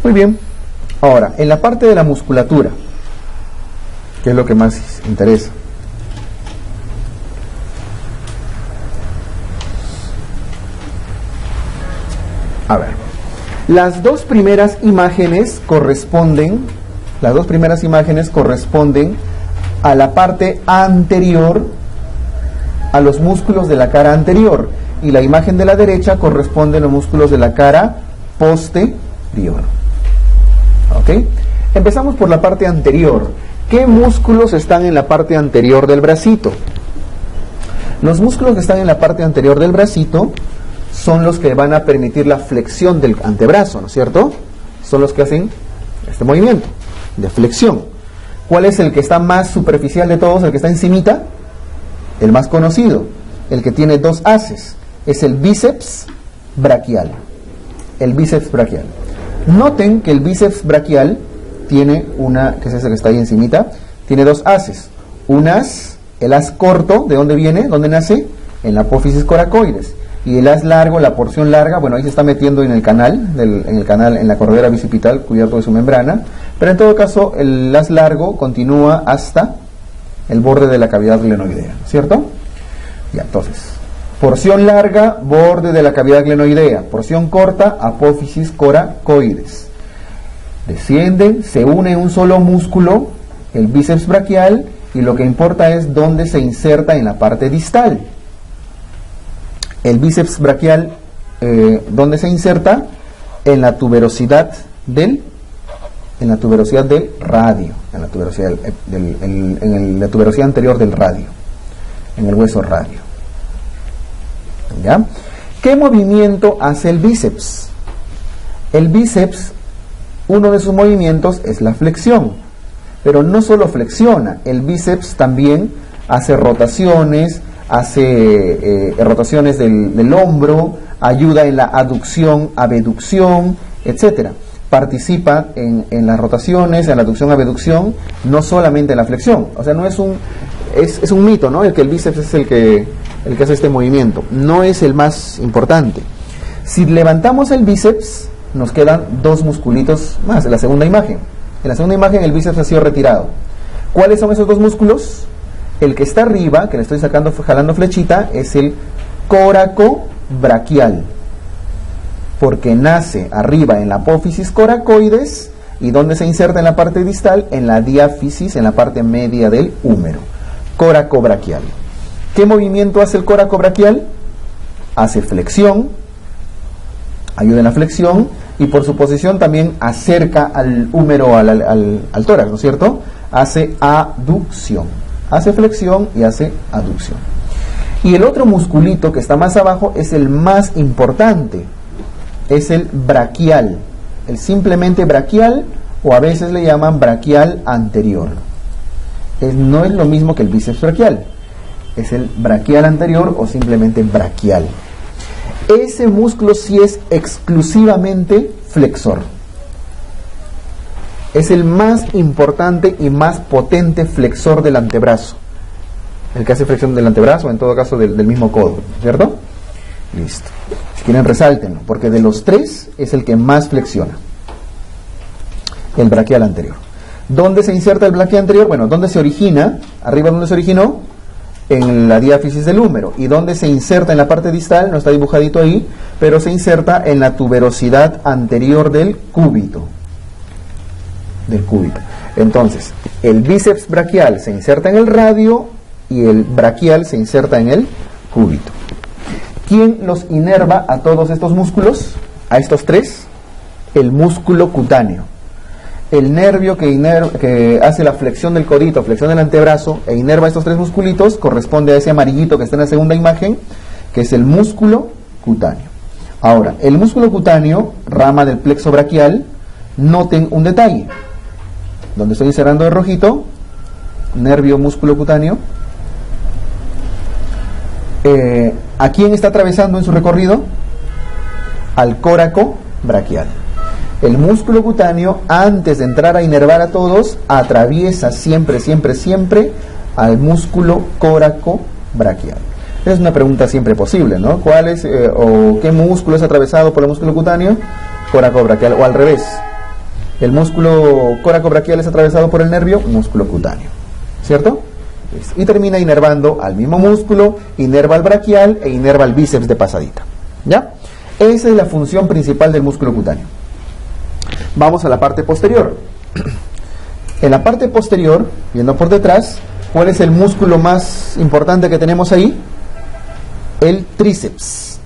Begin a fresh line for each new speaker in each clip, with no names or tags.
Muy bien. Ahora, en la parte de la musculatura, que es lo que más interesa. A ver, las dos primeras imágenes corresponden a la parte anterior, a los músculos de la cara anterior, y la imagen de la derecha corresponde a los músculos de la cara posterior. ¿Ok? Empezamos por la parte anterior. ¿Qué músculos están en la parte anterior del bracito? Los músculos que están en la parte anterior del bracito son los que van a permitir la flexión del antebrazo, ¿no es cierto? Son los que hacen este movimiento de flexión. ¿Cuál es el que está más superficial de todos? El que está encimita, el más conocido, el que tiene dos haces, es el bíceps braquial. El bíceps braquial. Noten que el bíceps braquial tiene que es ese que está ahí encimita, tiene dos haces. El haz corto, ¿de dónde viene? ¿Dónde nace? En la apófisis coracoides. Y el haz largo, la porción larga, bueno, ahí se está metiendo en el canal, en la corredera bicipital, cubierto de su membrana. Pero en todo caso, el haz largo continúa hasta el borde de la cavidad glenoidea, ¿cierto? Ya, entonces, porción larga, borde de la cavidad glenoidea. Porción corta, apófisis coracoides. Descienden, se une en un solo músculo, el bíceps braquial, y lo que importa es dónde se inserta en la parte distal. El bíceps braquial, ¿dónde se inserta? En la tuberosidad del radio, en la tuberosidad anterior del radio, en el hueso radio. ¿Ya? ¿Qué movimiento hace el bíceps? El bíceps, uno de sus movimientos es la flexión, pero no solo flexiona, el bíceps también hace rotaciones, rotaciones del hombro, ayuda en la aducción, abducción, etcétera. Participa en las rotaciones, en la aducción, abducción, no solamente en la flexión. O sea, no es es un mito, ¿no? El que el bíceps es el que hace este movimiento. No es el más importante. Si levantamos el bíceps, nos quedan dos musculitos más en la segunda imagen. En la segunda imagen el bíceps ha sido retirado. ¿Cuáles son esos dos músculos? El que está arriba, que le estoy jalando flechita, es el coracobraquial, porque nace arriba en la apófisis coracoides, y donde se inserta en la parte distal, en la diáfisis, en la parte media del húmero. Coracobraquial. ¿Qué movimiento hace el coracobraquial? Hace flexión, ayuda en la flexión, y por su posición también acerca al húmero, al tórax, ¿no es cierto? Hace aducción. Hace flexión y hace aducción. Y el otro musculito que está más abajo es el más importante, es el braquial, el simplemente braquial, o a veces le llaman braquial anterior. No es lo mismo que el bíceps braquial, es el braquial anterior o simplemente braquial. Ese músculo sí es exclusivamente flexor. Es el más importante y más potente flexor del antebrazo. El que hace flexión del antebrazo, en todo caso del mismo codo, ¿cierto? Listo. Si quieren, resáltenlo, porque de los tres es el que más flexiona. El braquial anterior. ¿Dónde se inserta el braquial anterior? Bueno, ¿dónde se origina? Arriba, ¿dónde se originó? En la diáfisis del húmero. ¿Y dónde se inserta en la parte distal? No está dibujadito ahí, pero se inserta en la tuberosidad anterior del cúbito. Entonces, el bíceps braquial se inserta en el radio y el braquial se inserta en el cúbito. ¿Quién los inerva a todos estos músculos? A estos tres. El músculo cutáneo. El nervio que hace la flexión del codito, flexión del antebrazo e inerva estos tres musculitos corresponde a ese amarillito que está en la segunda imagen, que es el músculo cutáneo. Ahora, el músculo cutáneo, rama del plexo braquial, noten un detalle. Donde estoy cerrando de rojito, nervio músculo cutáneo. ¿A quién está atravesando en su recorrido? Al coracobraquial. El músculo cutáneo, antes de entrar a inervar a todos, atraviesa siempre al músculo coracobraquial. Es una pregunta siempre posible, ¿no? ¿Cuál es o qué músculo es atravesado por el músculo cutáneo? Coracobraquial, o al revés. El músculo coracobraquial es atravesado por el nervio músculo cutáneo, ¿cierto? Y termina inervando al mismo músculo, inerva al braquial e inerva al bíceps de pasadita, ¿ya? Esa es la función principal del músculo cutáneo. Vamos a la parte posterior. En la parte posterior, viendo por detrás, ¿cuál es el músculo más importante que tenemos ahí? El tríceps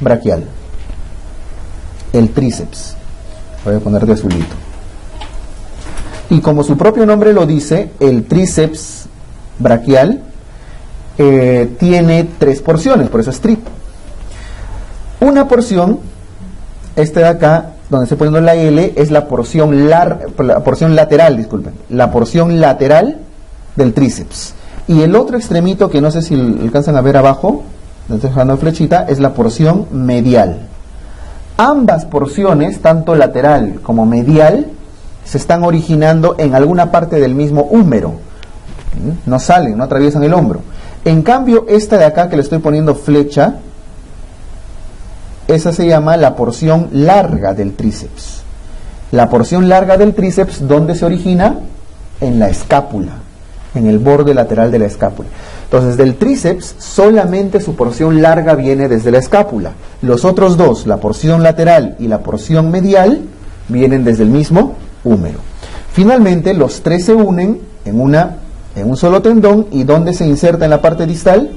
braquial. El tríceps. Voy a poner de azulito. Y como su propio nombre lo dice, el tríceps braquial tiene 3 porciones, por eso es tri. Una porción, este de acá, donde estoy poniendo la L, es la porción lateral, disculpen, la porción lateral del tríceps. Y el otro extremito, que no sé si alcanzan a ver abajo, donde estoy dejando flechita, es la porción medial. Ambas porciones, tanto lateral como medial, se están originando en alguna parte del mismo húmero. No salen, no atraviesan el hombro. En cambio, esta de acá que le estoy poniendo flecha, esa se llama la porción larga del tríceps. La porción larga del tríceps, ¿dónde se origina? En la escápula, en el borde lateral de la escápula. Entonces, del tríceps, solamente su porción larga viene desde la escápula. Los otros dos, la porción lateral y la porción medial, vienen desde el mismo húmero. Finalmente, los tres se unen en un solo tendón. ¿Y dónde se inserta en la parte distal?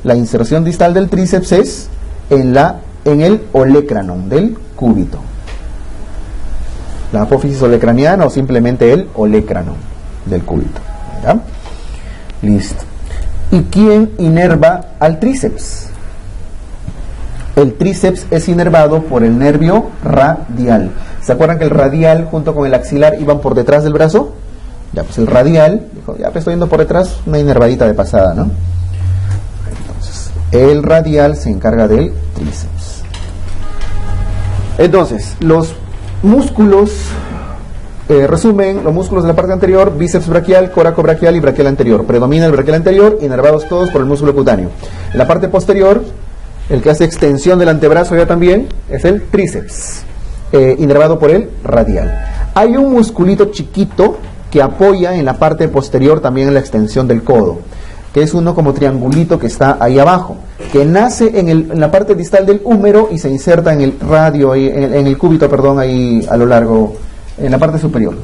La inserción distal del tríceps es en el olecranon del cúbito. La apófisis olecraniana o simplemente el olecranon del cúbito. ¿Ya? Listo. ¿Y quién inerva al tríceps? El tríceps es inervado por el nervio radial. ¿Se acuerdan que el radial junto con el axilar iban por detrás del brazo? Ya, pues el radial dijo, ya pues estoy yendo por detrás, una inervadita de pasada, ¿no? Entonces, el radial se encarga del tríceps. Entonces, los músculos, resumen, los músculos de la parte anterior, bíceps braquial, coracobraquial y braquial anterior. Predomina el braquial anterior, inervados todos por el músculo cutáneo. En la parte posterior, el que hace extensión del antebrazo ya también, es el tríceps, inervado por el radial. Hay un musculito chiquito que apoya en la parte posterior también en la extensión del codo, que es uno como triangulito que está ahí abajo, que nace en la parte distal del húmero y se inserta en el radio, en el cúbito, perdón, ahí a lo largo, en la parte superior.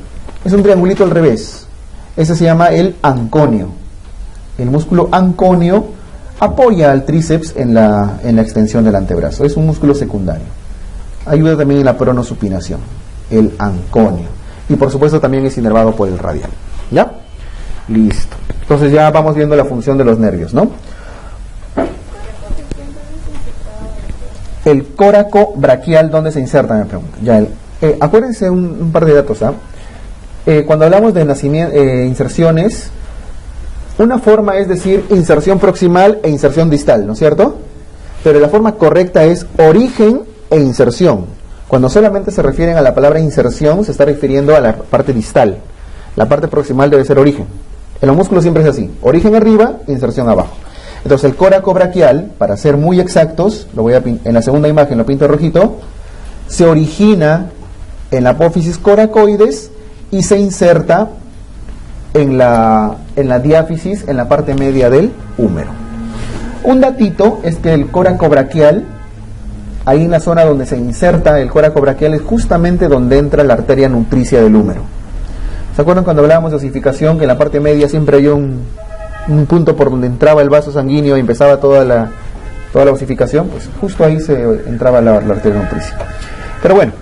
Es un triangulito al revés. Ese se llama el anconio. El músculo anconio apoya al tríceps en la extensión del antebrazo. Es un músculo secundario. Ayuda también en la pronosupinación, el anconio. Y por supuesto también es inervado por el radial. ¿Ya? Listo. Entonces ya vamos viendo la función de los nervios, ¿no? El córaco braquial, ¿dónde se inserta? Me pregunto. Ya, acuérdense un par de datos, ¿ah? Cuando hablamos de inserciones, una forma es decir inserción proximal e inserción distal, ¿no es cierto? Pero la forma correcta es origen e inserción. Cuando solamente se refieren a la palabra inserción, se está refiriendo a la parte distal. La parte proximal debe ser origen. En los músculos siempre es así: origen arriba, inserción abajo. Entonces el córaco braquial, para ser muy exactos, en la segunda imagen lo pinto rojito, se origina en la apófisis coracoides y se inserta en la diáfisis, en la parte media del húmero. Un datito es que el córaco braquial, ahí en la zona donde se inserta el córaco braquial, es justamente donde entra la arteria nutricia del húmero. ¿Se acuerdan cuando hablábamos de osificación, que en la parte media siempre hay un punto por donde entraba el vaso sanguíneo y empezaba toda la osificación? Pues justo ahí se entraba la arteria nutricia. Pero bueno,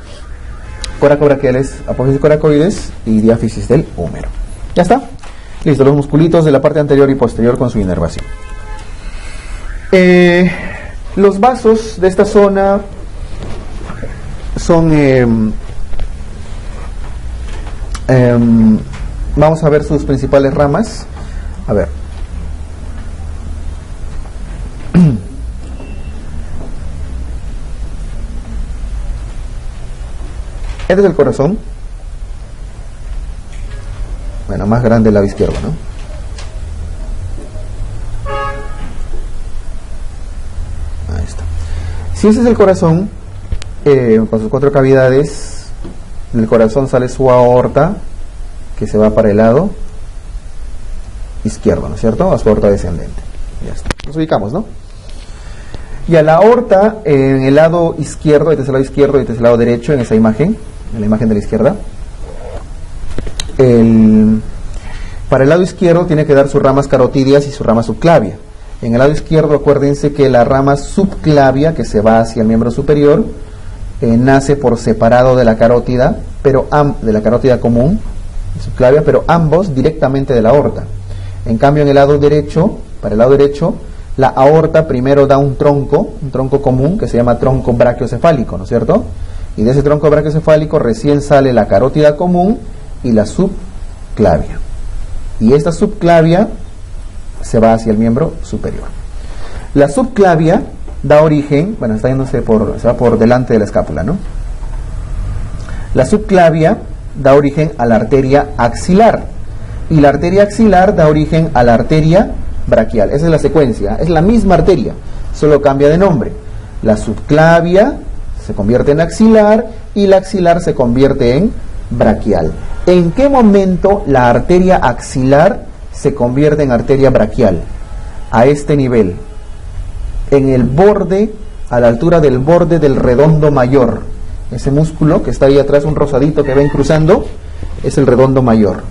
córaco braquial es apófisis coracoides y diáfisis del húmero. ¿Ya está? Listo, los musculitos de la parte anterior y posterior con su inervación. Los vasos de esta zona son, vamos a ver sus principales ramas. A ver. Este es el corazón. Bueno, más grande el lado izquierdo, ¿no? Ahí está. Si ese es el corazón, con sus 4 cavidades, del corazón sale su aorta, que se va para el lado izquierdo, ¿no es cierto? A su aorta descendente. Ya está. Nos ubicamos, ¿no? Y a la aorta, en el lado izquierdo, este es el lado izquierdo y este es el lado derecho, en esa imagen, en la imagen de la izquierda. Para el lado izquierdo tiene que dar sus ramas carotídeas y su rama subclavia. En el lado izquierdo, acuérdense que la rama subclavia, que se va hacia el miembro superior, nace por separado de la carótida, de la carótida común, subclavia, pero ambos directamente de la aorta. En cambio, en el lado derecho, para el lado derecho, la aorta primero da un tronco común, que se llama tronco brachiocefálico, ¿no es cierto? Y de ese tronco brachiocefálico recién sale la carótida común y la subclavia. Y esta subclavia se va hacia el miembro superior. La subclavia da origen, bueno, está yéndose se va por delante de la escápula, ¿no? La subclavia da origen a la arteria axilar, y la arteria axilar da origen a la arteria braquial. Esa es la secuencia, es la misma arteria, solo cambia de nombre. La subclavia se convierte en axilar y la axilar se convierte en braquial. ¿En qué momento la arteria axilar se convierte en arteria braquial? A este nivel, en el borde, a la altura del borde del redondo mayor. Ese músculo que está ahí atrás, un rosadito que ven cruzando, es el redondo mayor.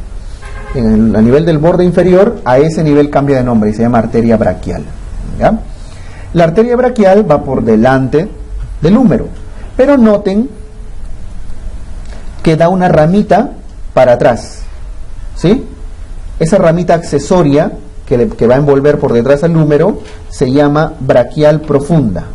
A nivel del borde inferior, a ese nivel cambia de nombre y se llama arteria braquial. ¿Ya? La arteria braquial va por delante del húmero, pero noten que da una ramita para atrás, ¿sí? Esa ramita accesoria que va a envolver por detrás al húmero se llama braquial profunda.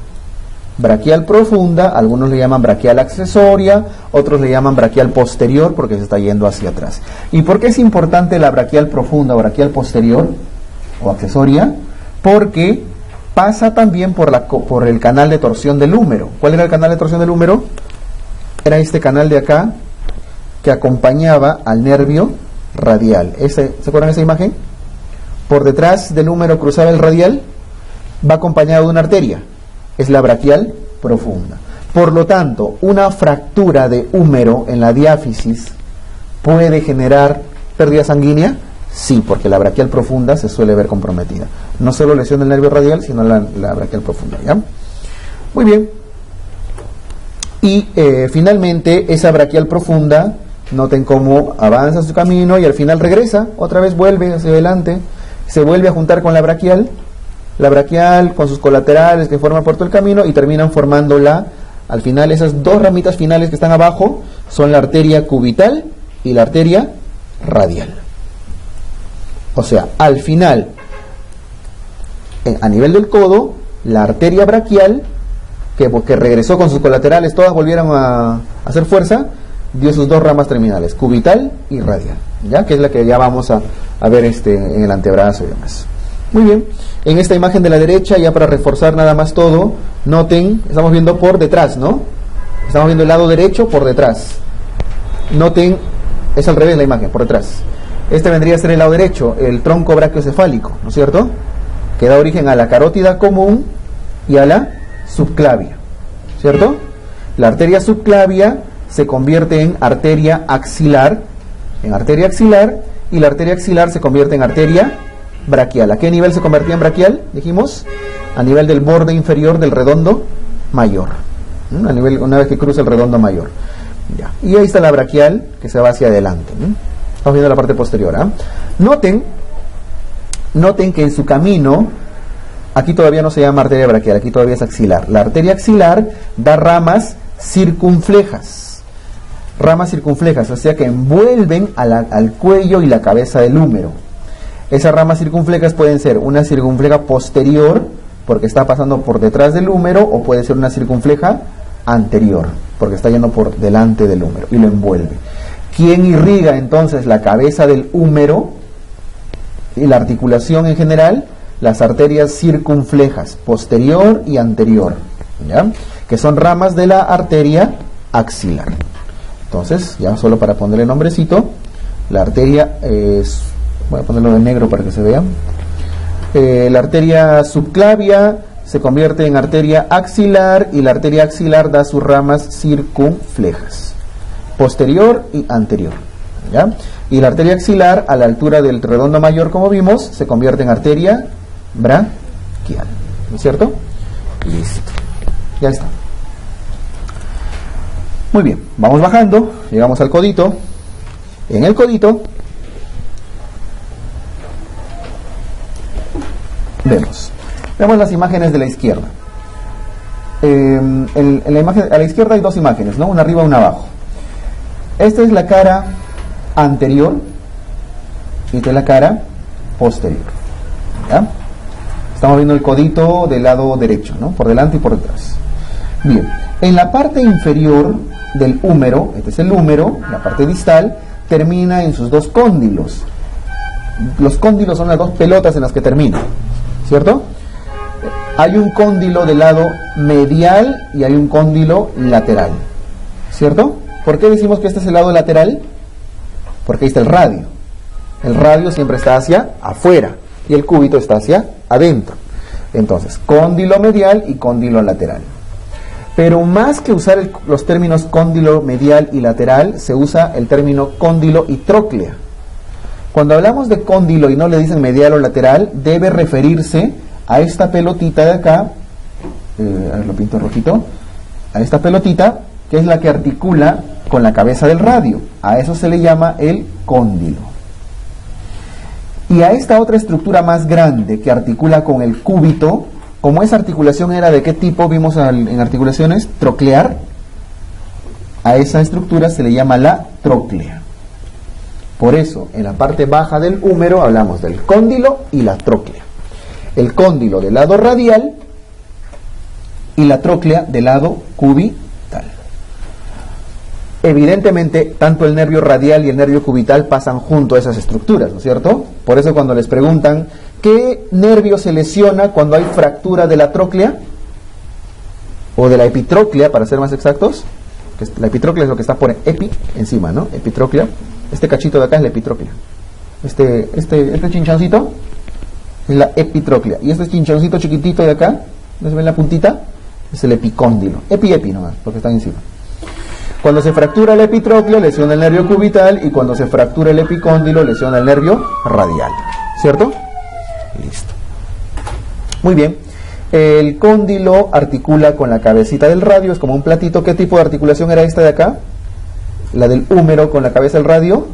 Braquial profunda, algunos le llaman braquial accesoria, otros le llaman braquial posterior porque se está yendo hacia atrás. ¿Y por qué es importante la braquial profunda o braquial posterior o accesoria? Porque pasa también por el canal de torsión del húmero. ¿Cuál era el canal de torsión del húmero? Era este canal de acá que acompañaba al nervio radial. ¿Se acuerdan de esa imagen? Por detrás del húmero cruzaba el radial, va acompañado de una arteria. Es la braquial profunda. Por lo tanto, una fractura de húmero en la diáfisis puede generar pérdida sanguínea. Sí, porque la braquial profunda se suele ver comprometida. No solo lesión del nervio radial, sino la braquial profunda. ¿Ya? Muy bien. Y finalmente, esa braquial profunda, noten cómo avanza su camino y al final regresa, otra vez vuelve hacia adelante, se vuelve a juntar con la braquial con sus colaterales que forman por todo el camino y terminan formando al final esas dos ramitas finales que están abajo son la arteria cubital y la arteria radial. O sea, al final, a nivel del codo, la arteria braquial, que regresó con sus colaterales, todas volvieron a hacer fuerza, dio sus dos ramas terminales, cubital y radial, ¿ya? Que es la que ya vamos a ver en el antebrazo y demás. Muy bien, en esta imagen de la derecha, ya para reforzar nada más todo, noten, estamos viendo por detrás, ¿no? Estamos viendo el lado derecho por detrás. Noten, es al revés la imagen, por detrás. Este vendría a ser el lado derecho, el tronco brachiocefálico, ¿no es cierto? Que da origen a la carótida común y a la subclavia, ¿cierto? La arteria subclavia se convierte en arteria axilar, y la arteria axilar se convierte en arteria braquial. ¿A qué nivel se convertía en braquial? Dijimos, a nivel del borde inferior del redondo mayor, una vez que cruza el redondo mayor. Ya. Y ahí está la braquial que se va hacia adelante. Estamos viendo la parte posterior. Noten que en su camino, aquí todavía no se llama arteria braquial, aquí todavía es axilar. La arteria axilar da ramas circunflejas, o sea que envuelven al cuello y la cabeza del húmero. Esas ramas circunflejas pueden ser una circunfleja posterior, porque está pasando por detrás del húmero, o puede ser una circunfleja anterior, porque está yendo por delante del húmero y lo envuelve. ¿Quién irriga entonces la cabeza del húmero y la articulación en general? Las arterias circunflejas, posterior y anterior, ¿ya? Que son ramas de la arteria axilar. Entonces, ya solo para ponerle nombrecito, la arteria es... Voy a ponerlo de negro para que se vea. La arteria subclavia se convierte en arteria axilar y la arteria axilar da sus ramas circunflejas. posterior y anterior, ¿ya? Y la arteria axilar, a la altura del redondo mayor, como vimos, se convierte en arteria braquial, ¿no es cierto? Listo, ya está. Muy bien, vamos bajando, llegamos al codito. En el codito vemos las imágenes de la izquierda. En la imagen, a la izquierda hay dos imágenes, ¿no? Una arriba y una abajo. Esta es la cara anterior y esta es la cara posterior, ¿ya? Estamos viendo el codito del lado derecho, ¿no? Por delante y por detrás. Bien, en la parte inferior del húmero, este es el húmero, la parte distal, termina en sus dos cóndilos. Los cóndilos son las dos pelotas en las que termina, ¿cierto? Hay un cóndilo del lado medial y hay un cóndilo lateral, ¿cierto? ¿Por qué decimos que este es el lado lateral? Porque ahí está el radio. El radio siempre está hacia afuera y el cúbito está hacia adentro. Entonces, cóndilo medial y cóndilo lateral. Pero más que usar los términos cóndilo medial y lateral, se usa el término cóndilo y tróclea. Cuando hablamos de cóndilo y no le dicen medial o lateral, debe referirse a esta pelotita de acá, a ver, lo pinto rojito, a esta pelotita, que es la que articula con la cabeza del radio. A eso se le llama el cóndilo. Y a esta otra estructura más grande que articula con el cúbito, como esa articulación era de qué tipo, vimos en articulaciones, troclear, a esa estructura se le llama la tróclea. Por eso, en la parte baja del húmero hablamos del cóndilo y la tróclea. El cóndilo del lado radial y la tróclea del lado cubital. Evidentemente, tanto el nervio radial y el nervio cubital pasan junto a esas estructuras, ¿no es cierto? Por eso cuando les preguntan, ¿qué nervio se lesiona cuando hay fractura de la tróclea? O de la epitróclea, para ser más exactos. Que la epitróclea es lo que está por epi, encima, ¿no? Epitróclea. Este cachito de acá es la epitróclea. Este chinchoncito es la epitróclea. Y este chinchoncito chiquitito de acá, ¿no se ven la puntita? Es el epicóndilo. Epi nomás, porque están encima. Cuando se fractura la epitróclea, lesiona el nervio cubital, y cuando se fractura el epicóndilo, lesiona el nervio radial. ¿Cierto? Listo. Muy bien. El cóndilo articula con la cabecita del radio, es como un platito. ¿Qué tipo de articulación era esta de acá? La del húmero con la cabeza del radio.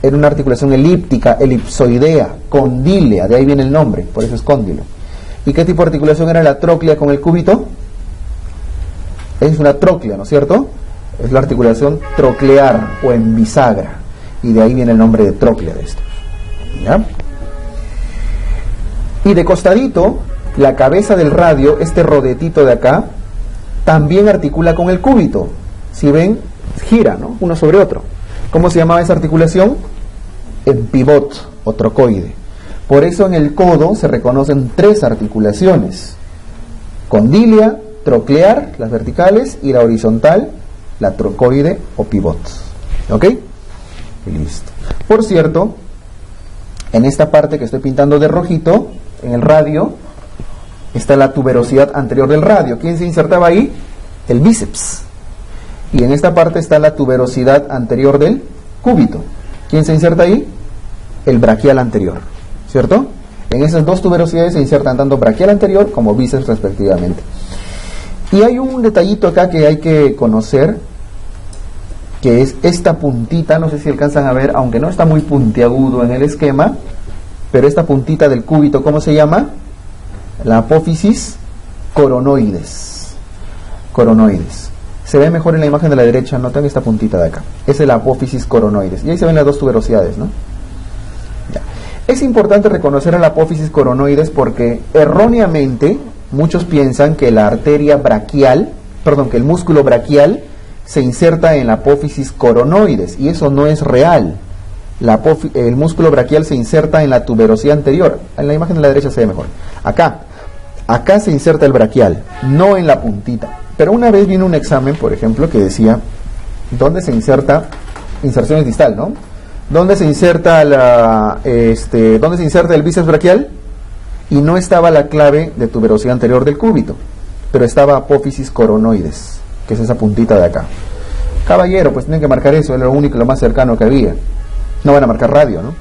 Era una articulación elíptica, elipsoidea, condílea, de ahí viene el nombre, por eso es cóndilo. ¿Y qué tipo de articulación era la tróclea con el cúbito? Es una tróclea, ¿no es cierto? Es la articulación troclear o en bisagra, y de ahí viene el nombre de tróclea de esto. ¿Ya? Y de costadito, la cabeza del radio, este rodetito de acá, también articula con el cúbito. Si ven, gira, ¿no? Uno sobre otro. ¿Cómo se llamaba esa articulación? En pivot o trocoide. Por eso en el codo se reconocen tres articulaciones: condílea, troclear, las verticales, y la horizontal, la trocoide o pivot. ¿Ok? Listo. Por cierto, en esta parte que estoy pintando de rojito, en el radio, está la tuberosidad anterior del radio. ¿Quién se insertaba ahí? El bíceps. Y en esta parte está la tuberosidad anterior del cúbito. ¿Quién se inserta ahí? El braquial anterior, ¿cierto? En esas dos tuberosidades se insertan tanto braquial anterior como bíceps respectivamente. Y hay un detallito acá que hay que conocer, que es esta puntita, no sé si alcanzan a ver, aunque no está muy puntiagudo en el esquema, pero esta puntita del cúbito, ¿cómo se llama? La apófisis coronoides. Coronoides. Se ve mejor en la imagen de la derecha, noten esta puntita de acá. Es el apófisis coronoides. Y ahí se ven las dos tuberosidades, ¿no? Ya. Es importante reconocer a la apófisis coronoides porque erróneamente muchos piensan que la arteria braquial, que el músculo braquial se inserta en la apófisis coronoides, y eso no es real. El músculo braquial se inserta en la tuberosidad anterior. En la imagen de la derecha se ve mejor. Acá se inserta el braquial, no en la puntita. Pero una vez vino un examen, por ejemplo, que decía ¿dónde se inserta? Inserciones distal, ¿no? ¿Dónde se inserta dónde se inserta el bíceps braquial? Y no estaba la clave de tuberosidad anterior del cúbito, pero estaba apófisis coronoides, que es esa puntita de acá. Caballero, pues tienen que marcar eso, es lo único, lo más cercano que había. No van a marcar radio, ¿no?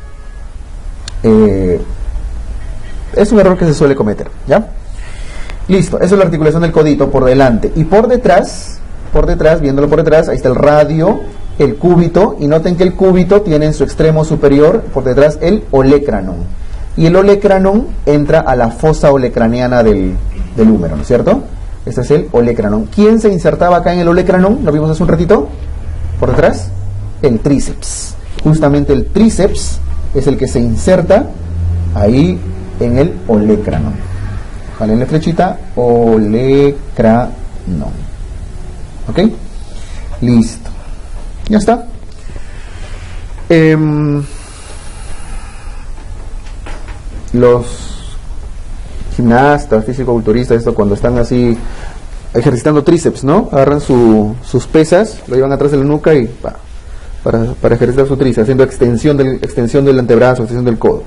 Es un error que se suele cometer, ¿ya? Listo, esa es la articulación del codito por delante. Y por detrás, viéndolo por detrás, ahí está el radio, el cúbito, y noten que el cúbito tiene en su extremo superior, por detrás, el olecranon. Y el olecranon entra a la fosa olecraniana del húmero, ¿no es cierto? Este es el olecranon. ¿Quién se insertaba acá en el olecranon? ¿Lo vimos hace un ratito? Por detrás, el tríceps. Justamente el tríceps es el que se inserta ahí en el olecranon. Vale, en la flechita, olecranon. ¿Ok? Listo. Ya está. Los gimnastas, físico-culturistas, esto cuando están así ejercitando tríceps, ¿no? Agarran sus pesas, lo llevan atrás de la nuca y para ejercitar su tríceps, haciendo extensión del antebrazo, extensión del codo.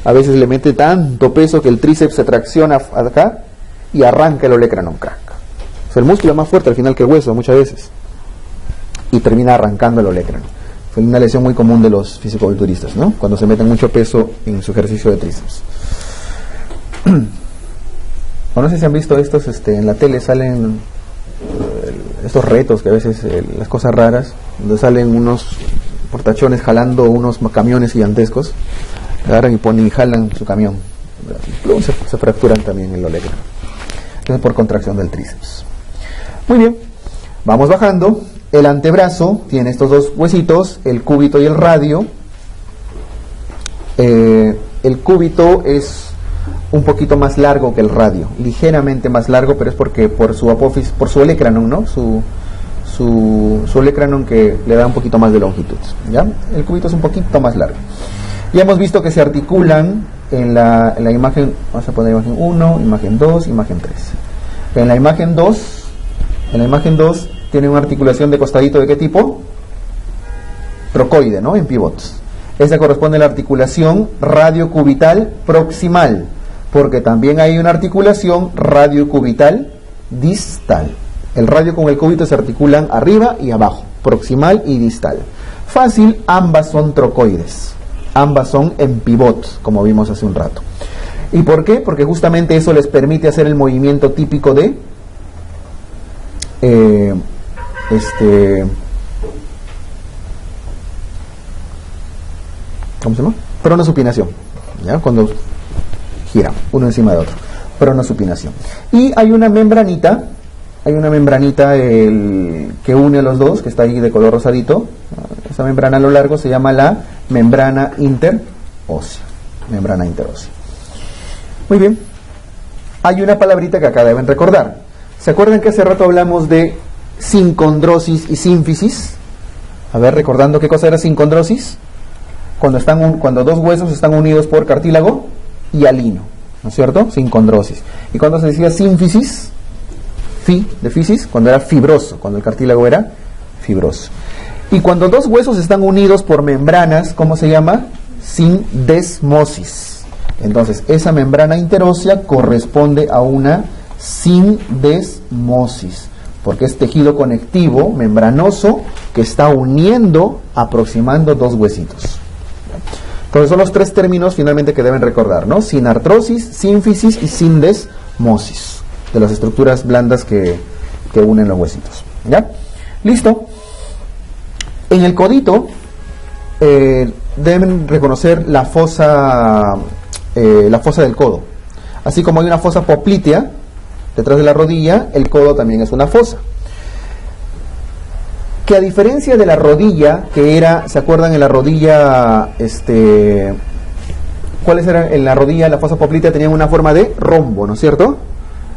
A veces le mete tanto peso que el tríceps se tracciona acá y arranca el olecranon, crack. O sea, el músculo es más fuerte al final que el hueso muchas veces. Y termina arrancando el olecranon. Fue una lesión muy común de los fisicoculturistas, ¿no? Cuando se meten mucho peso en su ejercicio de tríceps. O no sé si han visto estos, en la tele salen estos retos que a veces, las cosas raras, donde salen unos portachones jalando unos camiones gigantescos, agarran y ponen y jalan su camión. Luego se fracturan también el olecranon. Entonces por contracción del tríceps. Muy bien, vamos bajando. El antebrazo tiene estos dos huesitos, el cúbito y el radio. El cúbito es un poquito más largo que el radio, ligeramente más largo, pero es porque por su apófisis, por su olecranon, ¿no? Su olecranon que le da un poquito más de longitud, ¿ya? El cúbito es un poquito más largo. Ya hemos visto que se articulan en la imagen, vamos a poner imagen 1, imagen 2, imagen 3. En la imagen 2 tiene una articulación de costadito ¿de qué tipo? Trocoide, ¿no? En pivots. Esa corresponde a la articulación radiocubital proximal, porque también hay una articulación radiocubital distal. El radio con el cúbito se articulan arriba y abajo, proximal y distal. Fácil, ambas son trocoides. Ambas son en pivot, como vimos hace un rato. ¿Y por qué? Porque justamente eso les permite hacer el movimiento típico de ¿cómo se llama? Pronosupinación, ¿ya? Cuando gira uno encima de otro. Pronosupinación. Y hay una membranita que une a los dos, que está ahí de color rosadito. Esa membrana a lo largo se llama la membrana interósea. Membrana interósea. Muy bien. Hay una palabrita que acá deben recordar. ¿Se acuerdan que hace rato hablamos de sincondrosis y sínfisis? A ver, recordando qué cosa era sincondrosis. Cuando dos huesos están unidos por cartílago y alino, ¿no es cierto? Sincondrosis. Y cuando se decía sínfisis, de fisis, cuando era fibroso, cuando el cartílago era fibroso. Y cuando dos huesos están unidos por membranas, ¿cómo se llama? Sindesmosis. Entonces, esa membrana interósea corresponde a una sindesmosis, porque es tejido conectivo membranoso que está uniendo, aproximando dos huesitos. Entonces son los tres términos finalmente que deben recordar, ¿no? Sinartrosis, sínfisis y sindesmosis, de las estructuras blandas que unen los huesitos. ¿Ya? Listo. En el codito deben reconocer la fosa del codo. Así como hay una fosa poplitea detrás de la rodilla, el codo también es una fosa. Que a diferencia de la rodilla, que era, ¿se acuerdan en la rodilla, cuáles eran en la rodilla, la fosa poplitea tenían una forma de rombo, ¿no es cierto?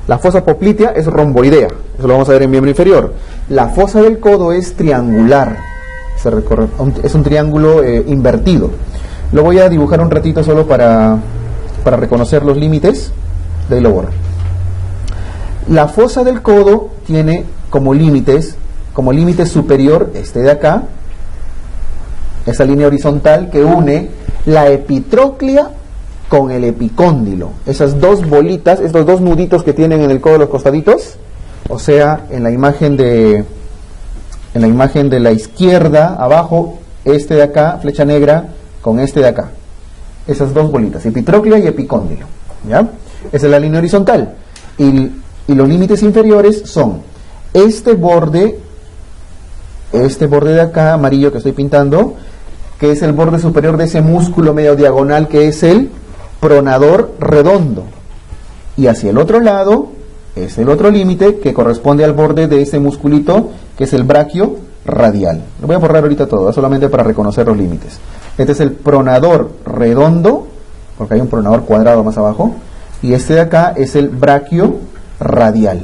La fosa poplitea es romboidea, eso lo vamos a ver en miembro inferior. La fosa del codo es triangular, es un triángulo invertido. Lo voy a dibujar un ratito solo para reconocer los límites, de ahí lo borro. La fosa del codo tiene como límite superior, de acá, esa línea horizontal que une la epitróclea con el epicóndilo. Esas dos bolitas, estos dos nuditos que tienen en el codo de los costaditos, o sea, en la imagen En la imagen de la izquierda, abajo, este de acá, flecha negra, con este de acá. Esas dos bolitas, epitróclea y epicóndilo. ¿Ya? Esa es la línea horizontal. Y los límites inferiores son este borde de acá, amarillo que estoy pintando, que es el borde superior de ese músculo medio diagonal que es el pronador redondo. Y hacia el otro lado es el otro límite que corresponde al borde de ese musculito que es el braquio radial. Lo voy a borrar ahorita todo, solamente para reconocer los límites. Este es el pronador redondo, porque hay un pronador cuadrado más abajo, y este de acá es el braquio radial.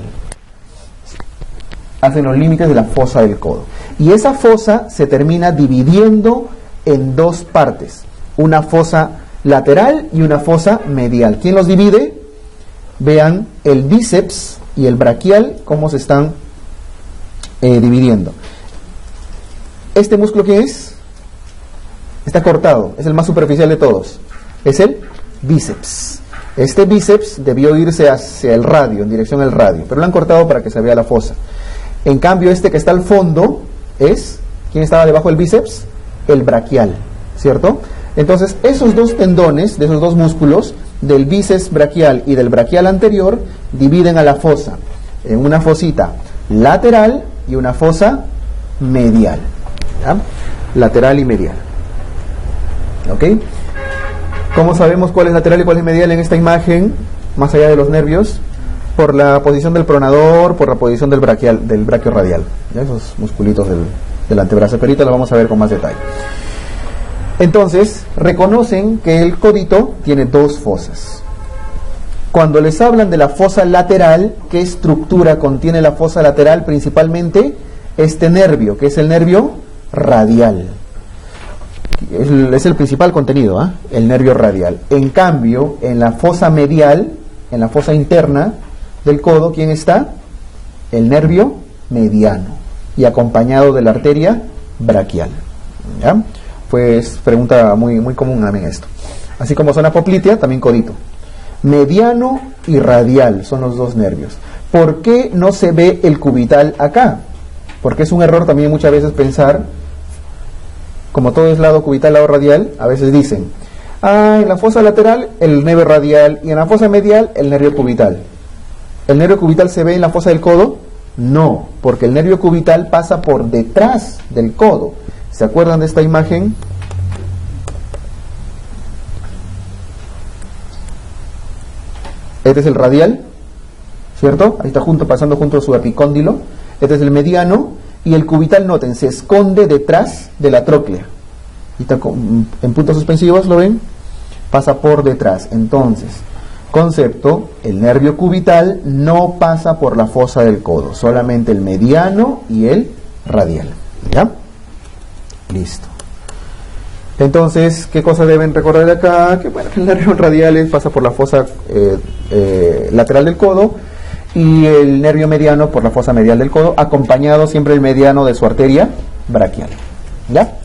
Hacen los límites de la fosa del codo. Y esa fosa se termina dividiendo en dos partes, una fosa lateral y una fosa medial. ¿Quién los divide? Vean el bíceps y el braquial cómo se están dividiendo. ¿Este músculo qué es? Está cortado, es el más superficial de todos. Es el bíceps. Este bíceps debió irse hacia el radio, en dirección al radio, pero lo han cortado para que se vea la fosa. En cambio, este que está al fondo es, ¿quién estaba debajo del bíceps? El braquial, ¿cierto? Entonces, esos dos tendones, de esos dos músculos, del bíceps braquial y del braquial anterior, dividen a la fosa en una fosita lateral y una fosa medial. ¿Ya? Lateral y medial. ¿Ok? ¿Cómo sabemos cuál es lateral y cuál es medial en esta imagen, más allá de los nervios? Por la posición del pronador, por la posición del braquio radial. ¿Ya? Esos musculitos del antebrazo, pero ahorita lo vamos a ver con más detalle. Entonces, reconocen que el codito tiene dos fosas. Cuando les hablan de la fosa lateral, ¿qué estructura contiene la fosa lateral? Principalmente este nervio, que es el nervio radial. Es el principal contenido, ¿eh? El nervio radial. En cambio, en la fosa medial, en la fosa interna del codo, ¿quién está? El nervio mediano, y acompañado de la arteria braquial. ¿Ya? Pues pregunta muy, muy común también esto. Así como zona poplitea, también codito. Mediano y radial son los dos nervios. ¿Por qué no se ve el cubital acá? Porque es un error también muchas veces pensar, como todo es lado cubital, lado radial, a veces dicen, en la fosa lateral el nervio radial y en la fosa medial el nervio cubital. ¿El nervio cubital se ve en la fosa del codo? No, porque el nervio cubital pasa por detrás del codo. ¿Se acuerdan de esta imagen? Este es el radial, ¿cierto? Ahí está pasando junto a su epicóndilo. Este es el mediano, y el cubital, noten, se esconde detrás de la tróclea. Y está en puntos suspensivos, ¿lo ven? Pasa por detrás. Entonces, concepto, el nervio cubital no pasa por la fosa del codo, solamente el mediano y el radial. ¿Ya? Listo. Entonces, ¿qué cosas deben recordar de acá? Que bueno, el nervio radial pasa por la fosa lateral del codo, y el nervio mediano por la fosa medial del codo, acompañado siempre el mediano de su arteria braquial. ¿Ya?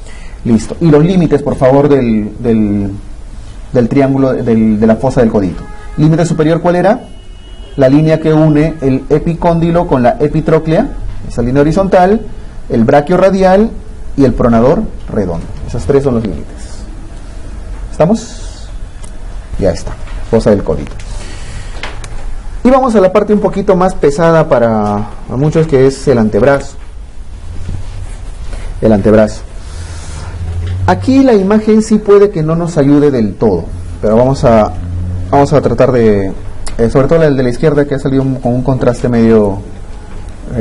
Listo. Y los límites, por favor, del triángulo, de la fosa del codito. Límite superior, ¿cuál era? La línea que une el epicóndilo con la epitróclea, esa línea horizontal, el braquio radial y el pronador redondo. Esos tres son los límites. ¿Estamos? Ya está. Fosa del codito. Y vamos a la parte un poquito más pesada para muchos, que es el antebrazo. El antebrazo. Aquí la imagen sí puede que no nos ayude del todo, pero vamos a tratar de, sobre todo el de la izquierda, que ha salido con un contraste medio,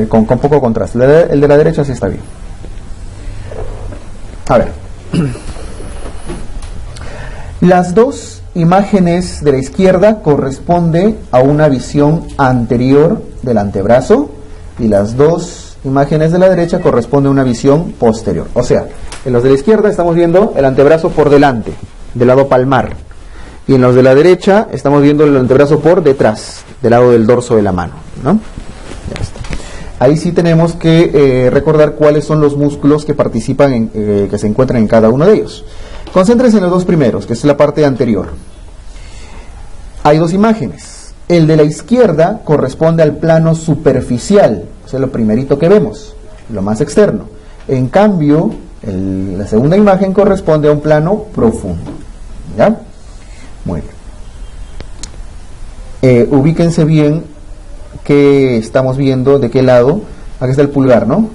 con poco contraste. El de la derecha sí está bien. A ver. Las dos imágenes de la izquierda corresponde a una visión anterior del antebrazo, y las dos imágenes de la derecha corresponde a una visión posterior. O sea, en los de la izquierda estamos viendo el antebrazo por delante, del lado palmar, y en los de la derecha estamos viendo el antebrazo por detrás, del lado del dorso de la mano, ¿no? Ya está. Ahí sí tenemos que recordar cuáles son los músculos que participan, que se encuentran en cada uno de ellos. Concéntrense en los dos primeros, que es la parte anterior. Hay dos imágenes. El de la izquierda corresponde al plano superficial, o sea, lo primerito que vemos, lo más externo. En cambio, la segunda imagen corresponde a un plano profundo. ¿Ya? Muy bien. Ubíquense bien que estamos viendo de qué lado. Aquí está el pulgar, ¿no?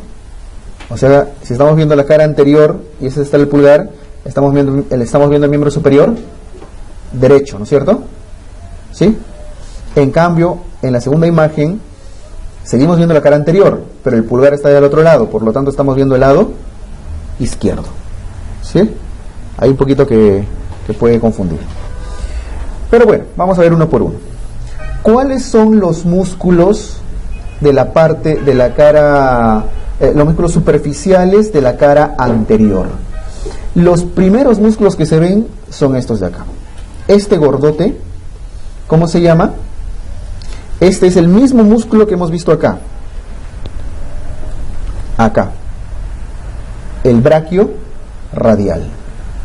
O sea, si estamos viendo la cara anterior y ese está el pulgar, estamos viendo el miembro superior derecho, ¿no es cierto? ¿Sí? En cambio, en la segunda imagen seguimos viendo la cara anterior, pero el pulgar está del otro lado, por lo tanto estamos viendo el lado izquierdo. ¿Sí? Hay un poquito que puede confundir. Pero bueno, vamos a ver uno por uno. ¿Cuáles son los músculos de la parte de la cara, los músculos superficiales de la cara anterior? Los primeros músculos que se ven son estos de acá. Este gordote, ¿cómo se llama? Este es el mismo músculo que hemos visto acá. Acá. El braquio radial.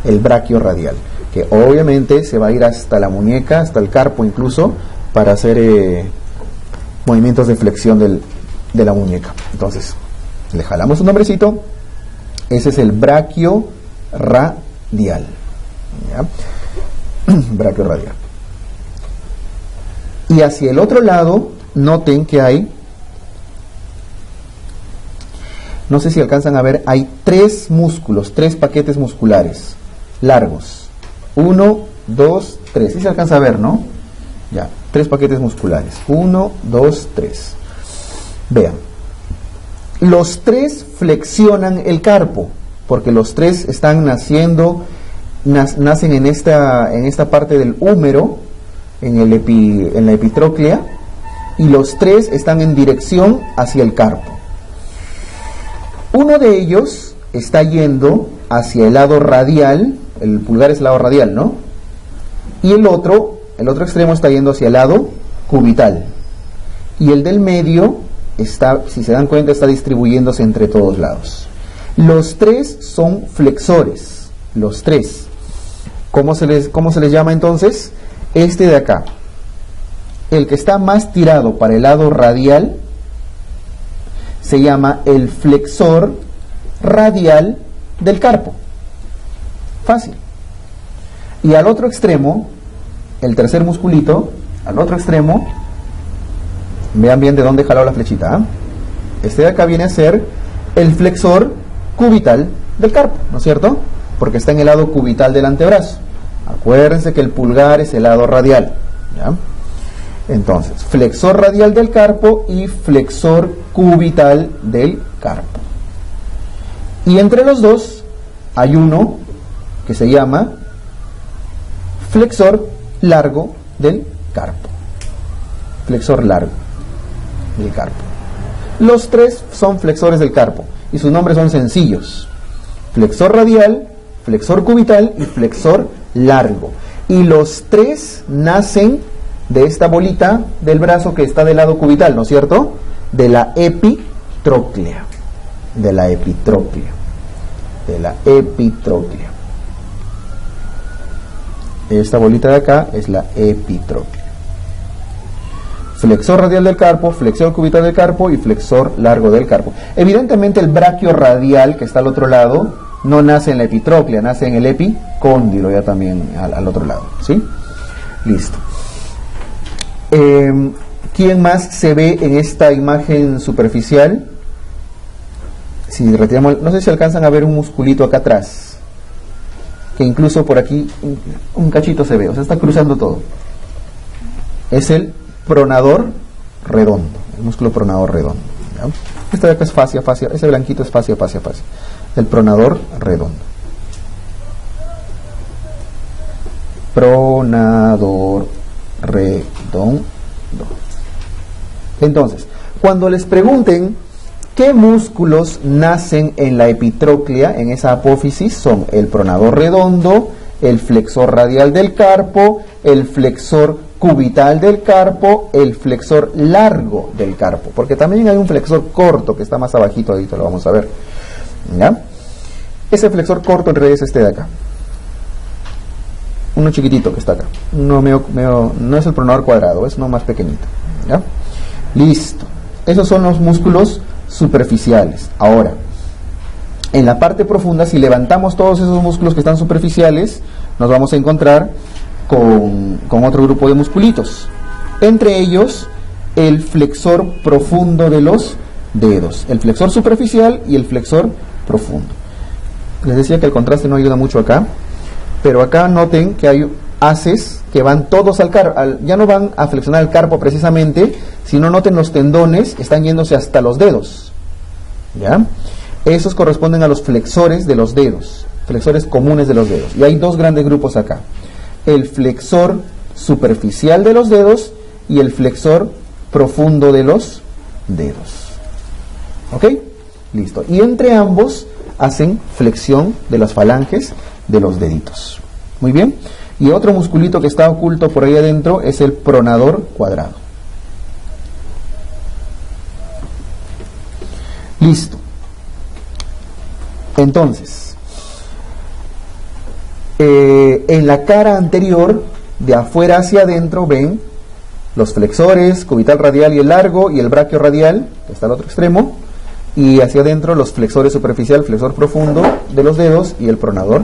El braquio radial. Que obviamente se va a ir hasta la muñeca, hasta el carpo incluso, para hacer movimientos de flexión de la muñeca. Entonces, le jalamos un nombrecito. Ese es el braquio radial. ¿Ya? Braquio radial. Y hacia el otro lado, noten que hay, no sé si alcanzan a ver, hay tres músculos, tres paquetes musculares largos. 1, 2, 3. ¿Sí se alcanza a ver, no? Ya, tres paquetes musculares. 1, 2, 3. Vean. Los tres flexionan el carpo, porque los tres están naciendo, nacen en esta parte del húmero, en la epitróclea, y los tres están en dirección hacia el carpo. Uno de ellos está yendo hacia el lado radial, el pulgar es el lado radial, ¿no? Y el otro extremo está yendo hacia el lado cubital. Y el del medio está, si se dan cuenta, está distribuyéndose entre todos lados. Los tres son flexores, los tres. ¿Cómo se les llama entonces? Este de acá, el que está más tirado para el lado radial, se llama el flexor radial del carpo. Fácil. Y al otro extremo, el tercer musculito, al otro extremo, vean bien de dónde he jalado la flechita, ¿eh? Este de acá viene a ser el flexor cubital del carpo, ¿no es cierto? Porque está en el lado cubital del antebrazo. Acuérdense que el pulgar es el lado radial, ¿ya? Entonces, flexor radial del carpo y flexor cubital del carpo. Y entre los dos hay uno que se llama flexor largo del carpo. Flexor largo del carpo. Los tres son flexores del carpo y sus nombres son sencillos: flexor radial, flexor cubital y flexor largo. Y los tres nacen de esta bolita del brazo que está del lado cubital, ¿no es cierto? De la epitróclea. De la epitróclea. De la epitróclea. Esta bolita de acá es la epitróclea. Flexor radial del carpo, flexor cubital del carpo y flexor largo del carpo. Evidentemente el braquio radial que está al otro lado no nace en la epitróclea, nace en el epicóndilo, ya también al otro lado, ¿sí? Listo. ¿Quién más se ve en esta imagen superficial? Si retiramos, no sé si alcanzan a ver un musculito acá atrás, que incluso por aquí un cachito se ve, o sea, está cruzando todo. Es el pronador redondo, el músculo pronador redondo, ¿ya? Este de acá es fascia, ese blanquito es fascia. El pronador redondo. Pronador redondo. Entonces, cuando les pregunten qué músculos nacen en la epitróclea, en esa apófisis, son el pronador redondo, el flexor radial del carpo, el flexor cubital del carpo, el flexor largo del carpo, porque también hay un flexor corto que está más abajito, ahorita lo vamos a ver, ¿ya? Ese flexor corto en realidad es este de acá, uno chiquitito que está acá, no es el pronador cuadrado, es uno más pequeñito, ¿ya? Listo, esos son los músculos superficiales. Ahora, En la parte profunda, si levantamos todos esos músculos que están superficiales, nos vamos a encontrar con otro grupo de musculitos. Entre ellos, el flexor profundo de los dedos. El flexor superficial y el flexor profundo. Les decía que el contraste no ayuda mucho acá, pero acá noten que hay haces que van todos al carpo, ya no van a flexionar el carpo precisamente, sino noten los tendones están yéndose hasta los dedos, ¿ya? Esos corresponden a los flexores de los dedos, flexores comunes de los dedos, y hay dos grandes grupos acá, el flexor superficial de los dedos y el flexor profundo de los dedos. ¿Ok? Listo. Y entre ambos hacen flexión de las falanges de los deditos. Muy bien. Y otro musculito que está oculto por ahí adentro es el pronador cuadrado. Listo. Entonces, en la cara anterior, de afuera hacia adentro, ven los flexores, cubital radial y el largo, y el braquio radial, que está al otro extremo, y hacia adentro los flexores superficial, flexor profundo de los dedos y el pronador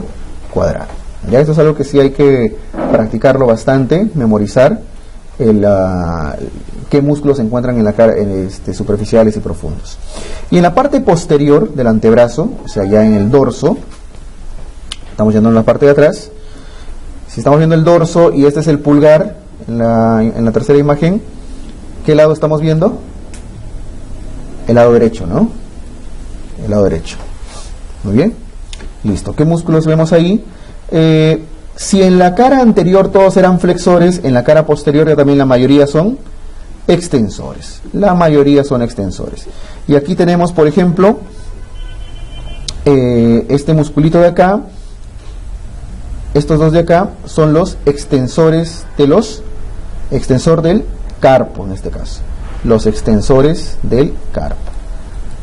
cuadrado. Ya esto es algo que sí hay que practicarlo bastante, memorizar qué músculos se encuentran en la cara, superficiales y profundos. Y en la parte posterior del antebrazo, o sea, ya en el dorso, estamos yendo en la parte de atrás. Si estamos viendo el dorso y este es el pulgar, en la tercera imagen, ¿qué lado estamos viendo? El lado derecho, ¿no? El lado derecho. Muy bien. Listo. ¿Qué músculos vemos ahí? Si en la cara anterior todos eran flexores, en la cara posterior ya también la mayoría son extensores. La mayoría son extensores. Y aquí tenemos, por ejemplo, este musculito de acá. Estos dos de acá son los extensores extensor del carpo en este caso. Los extensores del carpo.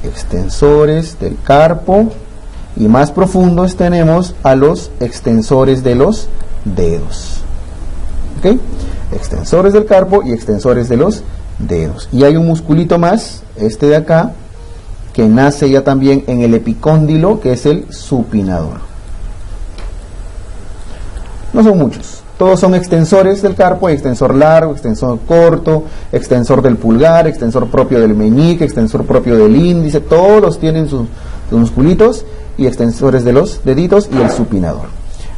Extensores del carpo. Y más profundos tenemos a los extensores de los dedos. ¿Ok? Extensores del carpo y extensores de los dedos. Y hay un musculito más, este de acá, que nace ya también en el epicóndilo, que es el supinador. No son muchos. Todos son extensores del carpo, hay extensor largo, extensor corto, extensor del pulgar, extensor propio del meñique, extensor propio del índice, todos tienen sus musculitos y extensores de los deditos y el supinador.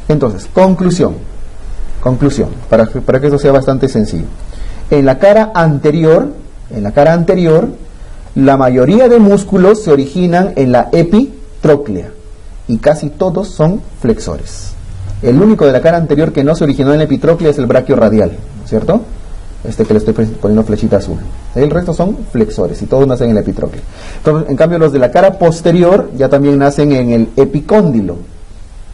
Entonces, conclusión, para que esto sea bastante sencillo. En la cara anterior, la mayoría de músculos se originan en la epitróclea y casi todos son flexores. El único de la cara anterior que no se originó en la epitróclea es el braquio radial, ¿cierto? Este que le estoy poniendo flechita azul. El resto son flexores y todos nacen en la epitróclea. Entonces, en cambio, los de la cara posterior ya también nacen en el epicóndilo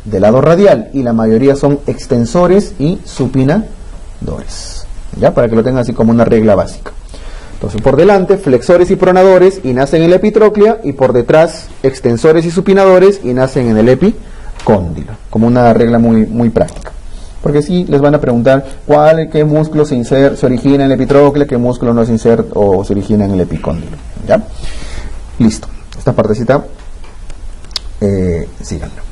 del lado radial y la mayoría son extensores y supinadores. Ya, para que lo tengan así como una regla básica. Entonces, por delante, flexores y pronadores y nacen en la epitróclea, y por detrás, extensores y supinadores y nacen en el epicóndilo, como una regla muy, muy práctica. Porque sí les van a preguntar qué músculo se origina en la epitróclea, qué músculo no se inserta o se origina en el epicóndilo. ¿Ya? Listo. Esta partecita, síganlo.